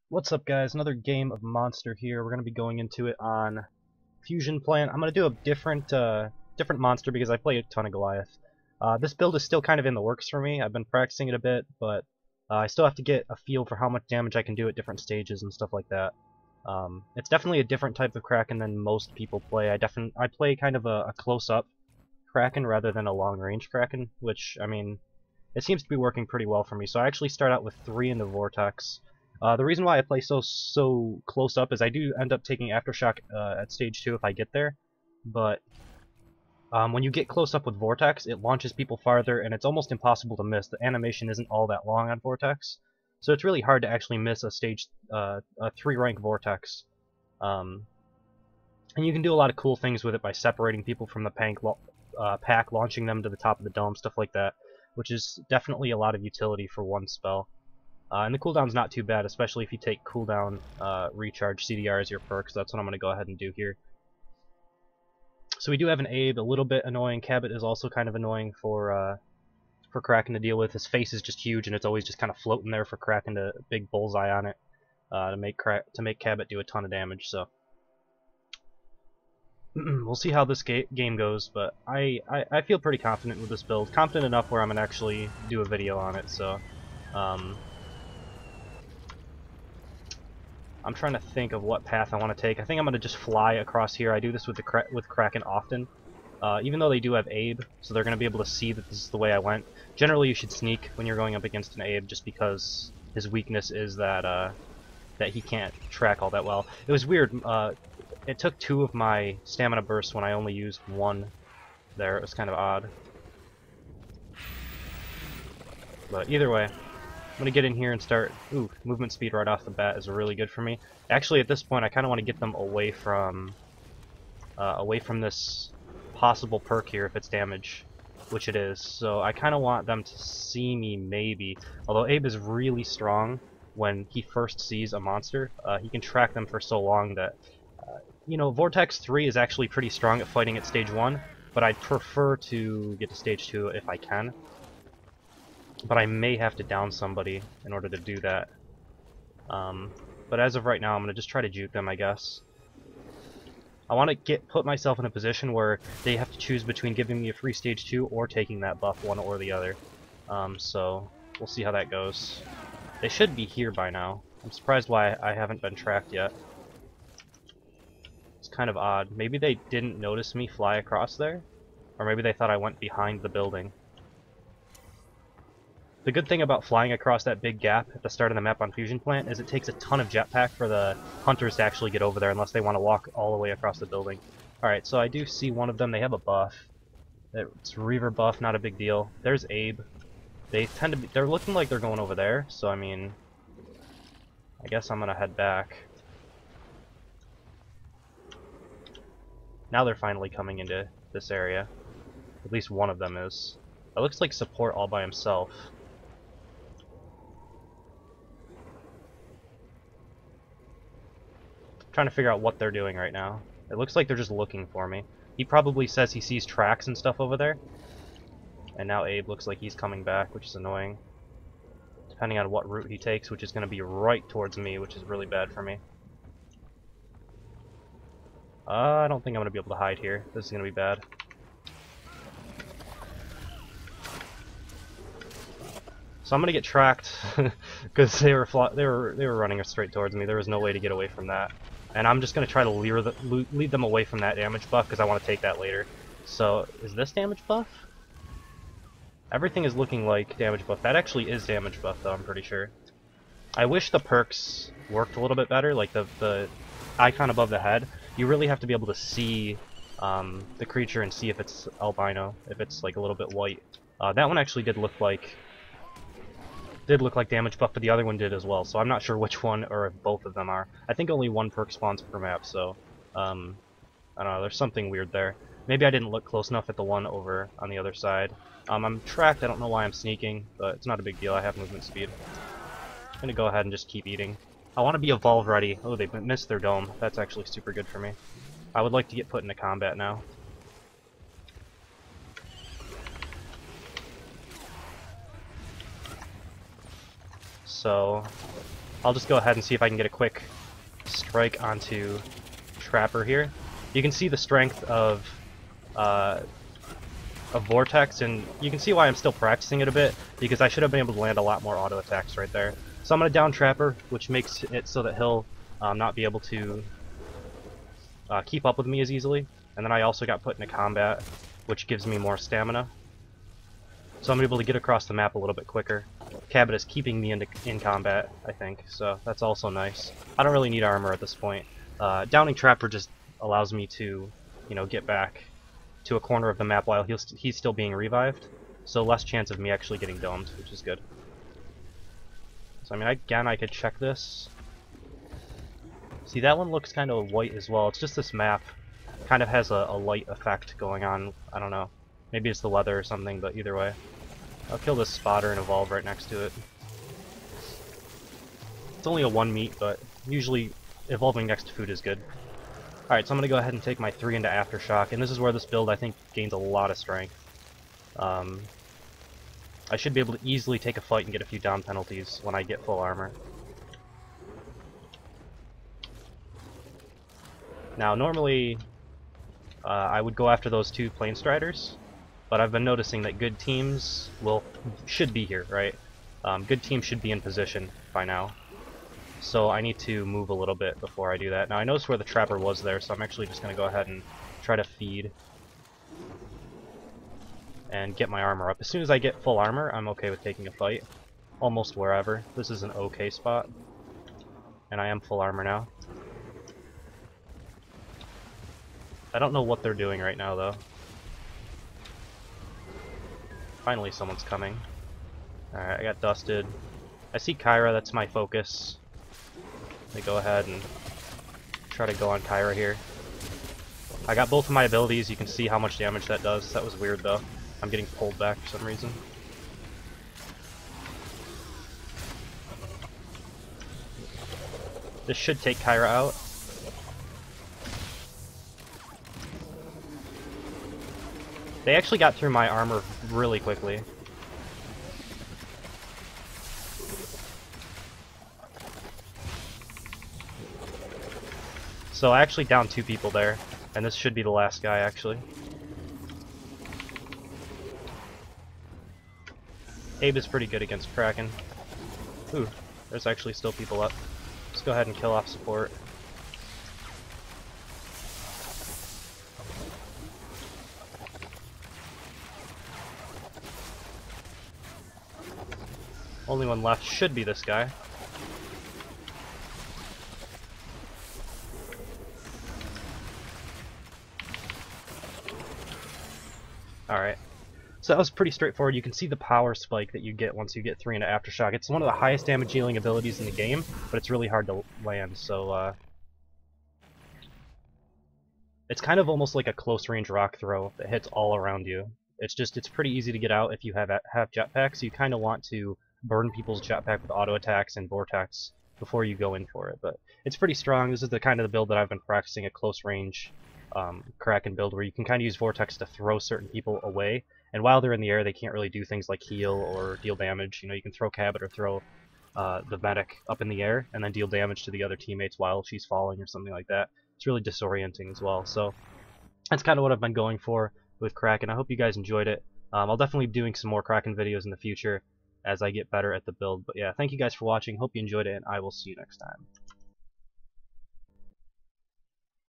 What's up, guys? Another game of Monster here. We're going to be going into it on Fusion Plant. I'm going to do a different monster because I play a ton of Goliath. This build is still kind of in the works for me. I've been practicing it a bit, but I still have to get a feel for how much damage I can do at different stages and stuff like that. It's definitely a different type of Kraken than most people play. I play kind of a close-up Kraken rather than a long-range Kraken, which, I mean, it seems to be working pretty well for me. So I actually start out with 3 in the Vortex. The reason why I play so close up is I do end up taking Aftershock at stage 2 if I get there, but when you get close up with Vortex, it launches people farther, and it's almost impossible to miss. The animation isn't all that long on Vortex, so it's really hard to actually miss a 3-rank Vortex. And you can do a lot of cool things with it by separating people from the pack, launching them to the top of the dome, stuff like that, which is definitely a lot of utility for one spell. And the cooldown's not too bad, especially if you take cooldown recharge CDR as your perk, so that's what I'm going to go ahead and do here. So we do have an Abe, a little bit annoying. Cabot is also kind of annoying for Kraken to deal with. His face is just huge, and it's always just kind of floating there for Kraken to big bullseye on it to make Cabot do a ton of damage. So we'll see how this game goes, but I feel pretty confident with this build. Confident enough where I'm going to actually do a video on it, so I'm trying to think of what path I want to take. I think I'm going to just fly across here. I do this with Kraken often. Even though they do have Abe, so they're going to be able to see that this is the way I went. Generally, you should sneak when you're going up against an Abe, just because his weakness is that that he can't track all that well. It was weird. It took 2 of my stamina bursts when I only used 1 there. It was kind of odd. But either way, I'm going to get in here and start... Ooh, movement speed right off the bat is really good for me. Actually, at this point, I kind of want to get them away from this possible perk here if it's damage, which it is. So I kind of want them to see me, maybe. Although Abe is really strong when he first sees a monster. He can track them for so long that... you know, Vortex 3 is actually pretty strong at fighting at stage 1, but I'd prefer to get to stage 2 if I can. But I may have to down somebody in order to do that. But as of right now, I'm going to just try to juke them, I guess. I want to put myself in a position where they have to choose between giving me a free stage 2 or taking that buff, one or the other. So we'll see how that goes. They should be here by now. I'm surprised why I haven't been tracked yet. It's kind of odd. Maybe they didn't notice me fly across there? Or maybe they thought I went behind the building. The good thing about flying across that big gap at the start of the map on Fusion Plant is it takes a ton of jetpack for the hunters to actually get over there unless they want to walk all the way across the building. Alright, so I do see one of them. They have a buff. It's Reaver buff, not a big deal. There's Abe. They tend to be... They're looking like they're going over there, so I mean... I guess I'm gonna head back. Now they're finally coming into this area. At least one of them is. It looks like support all by himself. Trying to figure out what they're doing right now. It looks like they're just looking for me. He probably says he sees tracks and stuff over there. And now Abe looks like he's coming back, which is annoying. Depending on what route he takes, which is going to be right towards me, which is really bad for me. I don't think I'm going to be able to hide here. This is going to be bad. So I'm going to get tracked because they were running straight towards me. There was no way to get away from that. And I'm just going to try to lead them away from that damage buff because I want to take that later. So, is this damage buff? Everything is looking like damage buff. That actually is damage buff, though, I'm pretty sure. I wish the perks worked a little bit better, like the icon above the head. You really have to be able to see the creature and see if it's albino, if it's like a little bit white. That one actually did look like damage buff, but the other one did as well, so I'm not sure which one or if both of them are. I think only one perk spawns per map, so I don't know, there's something weird there. Maybe I didn't look close enough at the one over on the other side. I'm tracked, I don't know why I'm sneaking, but it's not a big deal, I have movement speed. I'm gonna go ahead and just keep eating. I want to be evolve ready. Oh, they missed their dome. That's actually super good for me. I would like to get put into combat now. So I'll just go ahead and see if I can get a quick strike onto Trapper here. You can see the strength of Vortex, and you can see why I'm still practicing it a bit, because I should have been able to land a lot more auto attacks right there. So I'm going to down Trapper, which makes it so that he'll not be able to keep up with me as easily. And then I also got put into combat, which gives me more stamina. So I'm able to get across the map a little bit quicker. Cabot is keeping me in combat, I think, so that's also nice. I don't really need armor at this point. Downing Trapper just allows me to, you know, get back to a corner of the map while he's still being revived, so less chance of me actually getting domed, which is good. So I mean, again, I could check this. See, that one looks kind of white as well. It's just this map kind of has a light effect going on. I don't know. Maybe it's the weather or something, but either way. I'll kill this spotter and evolve right next to it. It's only a 1 meat, but usually evolving next to food is good. Alright, so I'm going to go ahead and take my 3 into Aftershock, and this is where this build, I think, gains a lot of strength. I should be able to easily take a fight and get a few down penalties when I get full armor. Now, normally, I would go after those 2 Plane Striders, but I've been noticing that good teams should be here, right? Good teams should be in position by now. So I need to move a little bit before I do that. Now I noticed where the Trapper was there, so I'm actually just going to go ahead and try to feed and get my armor up. As soon as I get full armor, I'm okay with taking a fight. Almost wherever. This is an okay spot. And I am full armor now. I don't know what they're doing right now, though. Finally someone's coming. Alright, I got dusted. I see Kyra, that's my focus. Let me go ahead and try to go on Kyra here. I got both of my abilities, you can see how much damage that does. That was weird though. I'm getting pulled back for some reason. This should take Kyra out. They actually got through my armor really quickly. So I actually downed 2 people there, and this should be the last guy actually. Abe is pretty good against Kraken. Ooh, there's actually still people up. Let's go ahead and kill off support. Only one left should be this guy. Alright. So that was pretty straightforward. You can see the power spike that you get once you get 3 into Aftershock. It's one of the highest damage dealing abilities in the game, but it's really hard to land, so it's kind of almost like a close range rock throw that hits all around you. It's pretty easy to get out if you have jetpacks. You kind of want to burn people's jetpack with auto attacks and vortex before you go in for it, but it's pretty strong. This is the kind of the build that I've been practicing, a close range Kraken build where you can kind of use vortex to throw certain people away, and while they're in the air they can't really do things like heal or deal damage. You know, you can throw Cabot or throw the medic up in the air and then deal damage to the other teammates while she's falling or something like that. It's really disorienting as well, so that's kind of what I've been going for with Kraken. I hope you guys enjoyed it. I'll definitely be doing some more Kraken videos in the future as I get better at the build, but yeah, thank you guys for watching, hope you enjoyed it, and I will see you next time.